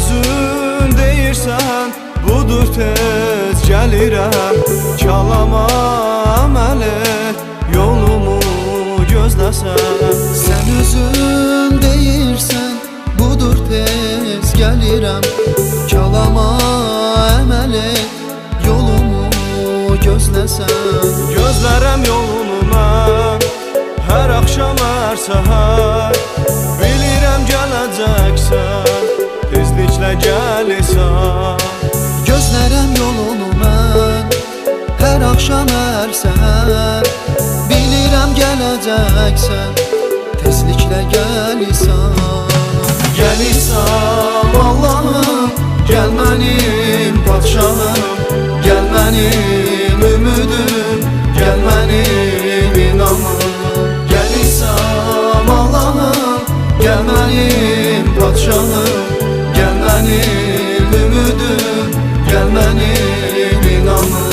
özün deyirsən, budur tez gəlirəm. Çalama əməl et, yolumu gözləsən. Sən özün deyirsən, budur tez gəlirəm. Çalama əməl et, yolumu gözləsən. Gözlərəm yolunu mən, hər axşam, hər səhər. Bilirəm gələcəksən, tezliklə gəlirsən. Gözlərəm yolunu mən, hər axşam, hər səhər. Bilirəm gələcəksən, tezliklə gəlirsən. Gəlirsən Allahım, gəl mənim padşahım. Gəl mənim ümidim, gəl mənim inamım. Gəlirsən Allahım, gəl mənim padşahım. Gəl mənim ümidim, gəl mənim inamım.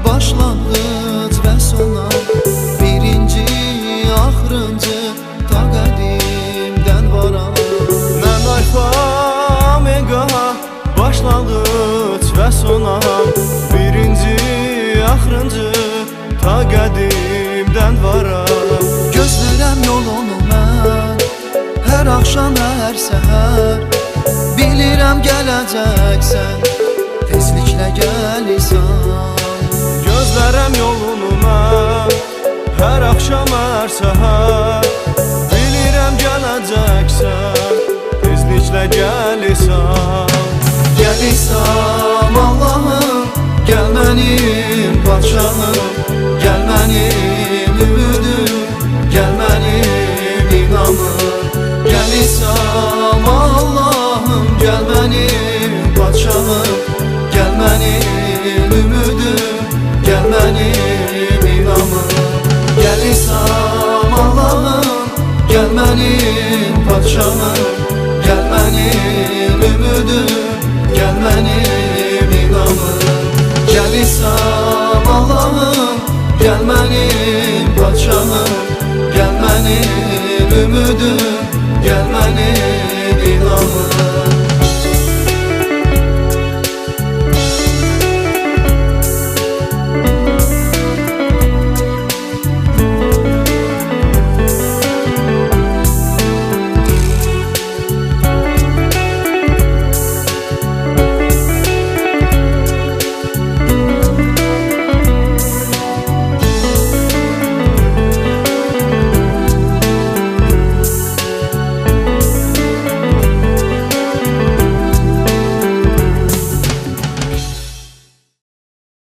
Başlanğıc və sona, birinci, axırıncı, ta qədimdən varam. Mən alfa, omega, başlanğıc və sonam. Birinci, axırıncı, ta qədimdən varam. Gözlərəm yolunu mən, hər axşam, hər səhər. Bilirəm gələcəksən, tezliklə gəlirsən. Gözlərəm yolunu mən, hər axşam, hər səhər. Bilirəm gələcəksən, tezliklə gəlirsən. Gəlirsən Allahım, gəl mənim padşahım. Gəl mənim ümidim, gəl mənim inamım. Gəlirsən Allahım, gəl mənim padşahım. Gəl mənim ümidim, gəl mənim inamım. Gəlirsən Allahım, gəl mənim padşahım. Gəl mənim ümidim, gəl mənim inamım. Gəlirsən Allahım, gəl mənim padşahım. Gəl mənim ümidim,